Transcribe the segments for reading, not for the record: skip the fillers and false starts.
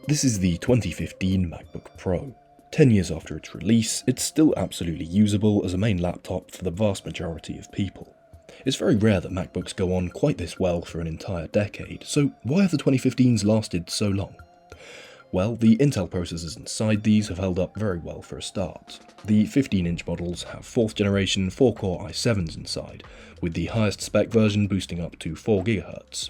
This is the 2015 MacBook Pro. 10 years after its release, it's still absolutely usable as a main laptop for the vast majority of people. It's very rare that MacBooks go on quite this well for an entire decade, so why have the 2015s lasted so long? Well, the Intel processors inside these have held up very well for a start. The 15-inch models have 4th generation 4-core i7s inside, with the highest spec version boosting up to 4GHz.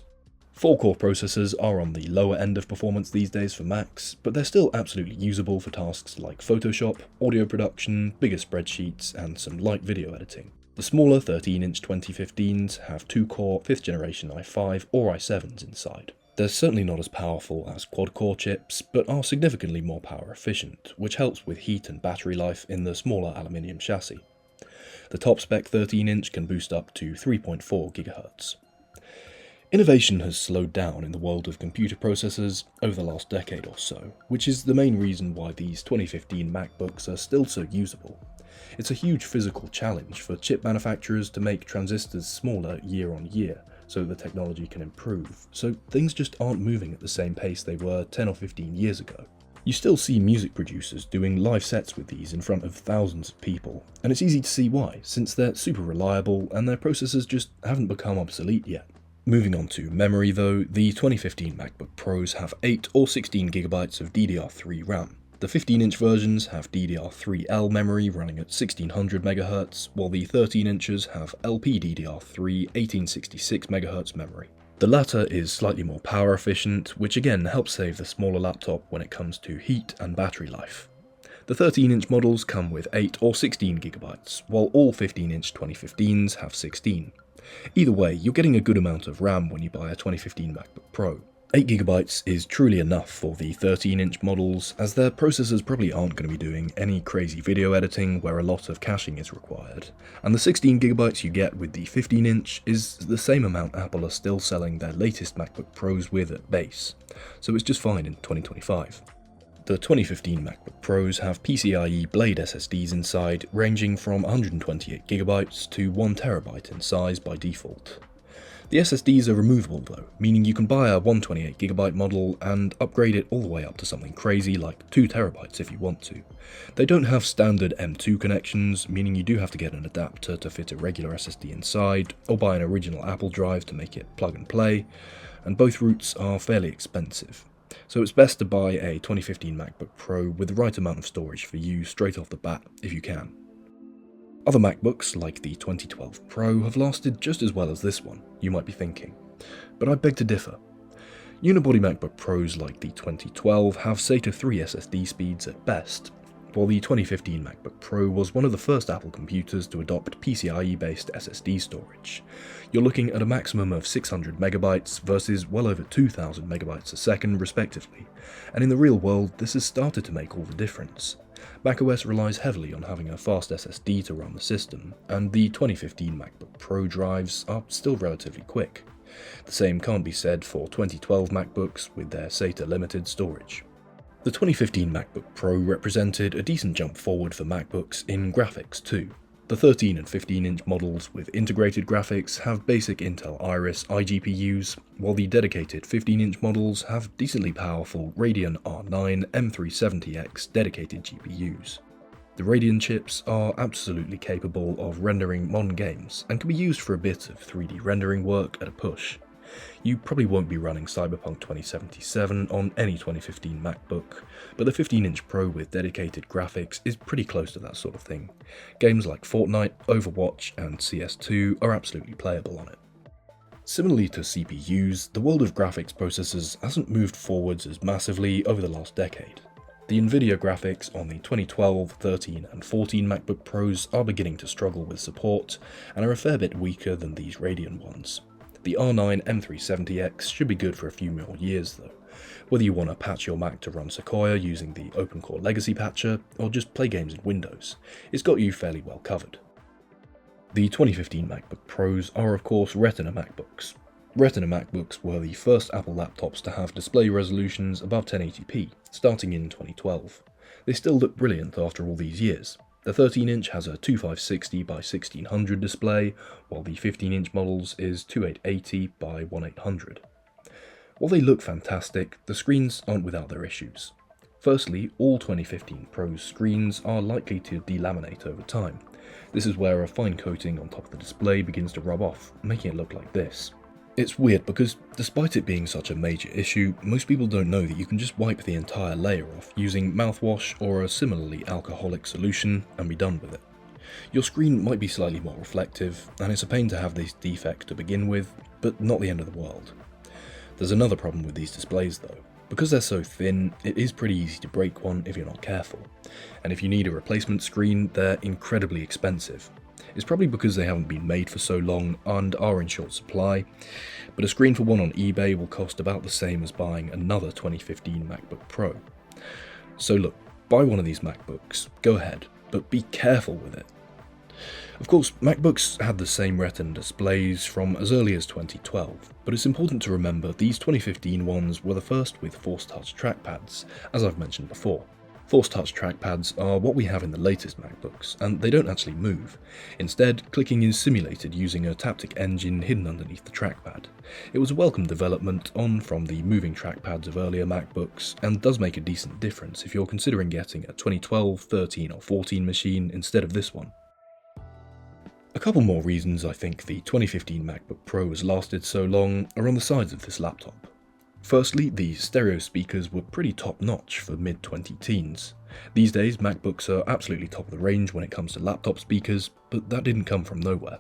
4-core processors are on the lower end of performance these days for Macs, but they're still absolutely usable for tasks like Photoshop, audio production, bigger spreadsheets, and some light video editing. The smaller 13-inch 2015s have 2-core 5th generation i5 or i7s inside. They're certainly not as powerful as quad-core chips, but are significantly more power efficient, which helps with heat and battery life in the smaller aluminium chassis. The top spec 13-inch can boost up to 3.4 GHz. Innovation has slowed down in the world of computer processors over the last decade or so, which is the main reason why these 2015 MacBooks are still so usable. It's a huge physical challenge for chip manufacturers to make transistors smaller year on year, so the technology can improve, so things just aren't moving at the same pace they were 10 or 15 years ago. You still see music producers doing live sets with these in front of thousands of people, and it's easy to see why, since they're super reliable and their processors just haven't become obsolete yet. Moving on to memory though, the 2015 MacBook Pros have 8 or 16GB of DDR3 RAM. The 15-inch versions have DDR3L memory running at 1600 MHz, while the 13 inches have LPDDR3 1866 MHz memory. The latter is slightly more power efficient, which again helps save the smaller laptop when it comes to heat and battery life. The 13-inch models come with 8 or 16GB, while all 15-inch 2015s have 16. Either way, you're getting a good amount of RAM when you buy a 2015 MacBook Pro. 8GB is truly enough for the 13-inch models, as their processors probably aren't going to be doing any crazy video editing where a lot of caching is required, and the 16GB you get with the 15-inch is the same amount Apple are still selling their latest MacBook Pros with at base, so it's just fine in 2025. The 2015 MacBook Pros have PCIe Blade SSDs inside, ranging from 128GB to 1TB in size by default. The SSDs are removable though, meaning you can buy a 128GB model and upgrade it all the way up to something crazy like 2TB if you want to. They don't have standard M2 connections, meaning you do have to get an adapter to fit a regular SSD inside, or buy an original Apple drive to make it plug and play, and both routes are fairly expensive. So it's best to buy a 2015 MacBook Pro with the right amount of storage for you straight off the bat if you can. Other MacBooks, like the 2012 Pro, have lasted just as well as this one, you might be thinking. But I beg to differ. Unibody MacBook Pros like the 2012 have SATA 3 SSD speeds at best, while the 2015 MacBook Pro was one of the first Apple computers to adopt PCIe-based SSD storage. You're looking at a maximum of 600 megabytes versus well over 2000 megabytes a second respectively, and in the real world this has started to make all the difference. macOS relies heavily on having a fast SSD to run the system, and the 2015 MacBook Pro drives are still relatively quick. The same can't be said for 2012 MacBooks with their SATA limited storage. The 2015 MacBook Pro represented a decent jump forward for MacBooks in graphics too. The 13 and 15-inch models with integrated graphics have basic Intel Iris iGPUs, while the dedicated 15-inch models have decently powerful Radeon R9 M370X dedicated GPUs. The Radeon chips are absolutely capable of rendering modern games and can be used for a bit of 3D rendering work at a push. You probably won't be running Cyberpunk 2077 on any 2015 MacBook, but the 15-inch Pro with dedicated graphics is pretty close to that sort of thing. Games like Fortnite, Overwatch, and CS2 are absolutely playable on it. Similarly to CPUs, the world of graphics processors hasn't moved forwards as massively over the last decade. The Nvidia graphics on the 2012, 13, and 14 MacBook Pros are beginning to struggle with support, and are a fair bit weaker than these Radeon ones. The R9 M370X should be good for a few more years though, whether you want to patch your Mac to run Sequoia using the OpenCore Legacy patcher, or just play games in Windows, it's got you fairly well covered. The 2015 MacBook Pros are of course Retina MacBooks. Retina MacBooks were the first Apple laptops to have display resolutions above 1080p, starting in 2012. They still look brilliant after all these years. The 13-inch has a 2560 by 1600 display, while the 15-inch models is 2880 by 1800. While they look fantastic, the screens aren't without their issues. Firstly, all 2015 Pro's screens are likely to delaminate over time. This is where a fine coating on top of the display begins to rub off, making it look like this. It's weird because, despite it being such a major issue, most people don't know that you can just wipe the entire layer off using mouthwash or a similarly alcoholic solution and be done with it. Your screen might be slightly more reflective, and it's a pain to have this defect to begin with, but not the end of the world. There's another problem with these displays though. Because they're so thin, it is pretty easy to break one if you're not careful, and if you need a replacement screen, they're incredibly expensive. It's probably because they haven't been made for so long and are in short supply, but a screen for one on eBay will cost about the same as buying another 2015 MacBook Pro. So look, buy one of these MacBooks, go ahead, but be careful with it. Of course, MacBooks had the same Retina displays from as early as 2012, but it's important to remember these 2015 ones were the first with Force Touch trackpads, as I've mentioned before. Force Touch trackpads are what we have in the latest MacBooks, and they don't actually move. Instead, clicking is simulated using a Taptic engine hidden underneath the trackpad. It was a welcome development on from the moving trackpads of earlier MacBooks, and does make a decent difference if you're considering getting a 2012, 13 or 14 machine instead of this one. A couple more reasons I think the 2015 MacBook Pro has lasted so long are on the sides of this laptop. Firstly, the stereo speakers were pretty top-notch for mid-2010s. These days, MacBooks are absolutely top of the range when it comes to laptop speakers, but that didn't come from nowhere.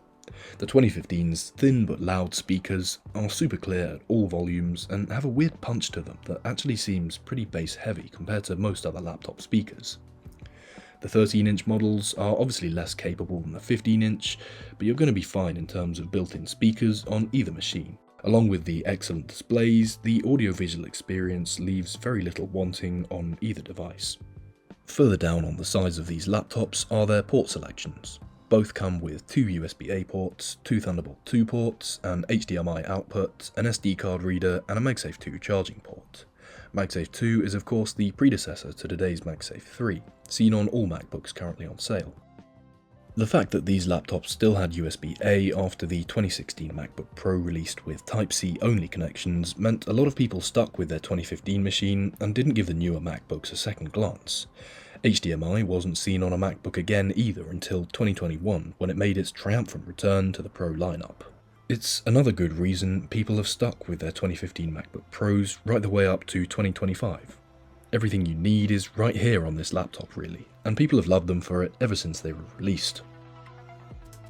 The 2015's thin but loud speakers are super clear at all volumes and have a weird punch to them that actually seems pretty bass-heavy compared to most other laptop speakers. The 13-inch models are obviously less capable than the 15-inch, but you're going to be fine in terms of built-in speakers on either machine. Along with the excellent displays, the audiovisual experience leaves very little wanting on either device. Further down on the sides of these laptops are their port selections. Both come with 2 USB-A ports, 2 Thunderbolt 2 ports, an HDMI output, an SD card reader, and a MagSafe 2 charging port. MagSafe 2 is of course the predecessor to today's MagSafe 3, seen on all MacBooks currently on sale. The fact that these laptops still had USB-A after the 2016 MacBook Pro released with Type-C only connections meant a lot of people stuck with their 2015 machine and didn't give the newer MacBooks a second glance. HDMI wasn't seen on a MacBook again either until 2021 when it made its triumphant return to the Pro lineup. It's another good reason people have stuck with their 2015 MacBook Pros right the way up to 2025. Everything you need is right here on this laptop really, and people have loved them for it ever since they were released.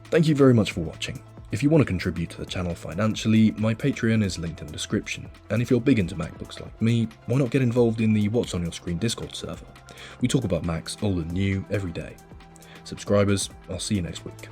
Thank you very much for watching. If you want to contribute to the channel financially, my Patreon is linked in the description, and if you're big into MacBooks like me, why not get involved in the What's on Your Screen Discord server? We talk about Macs old and new every day. Subscribers, I'll see you next week.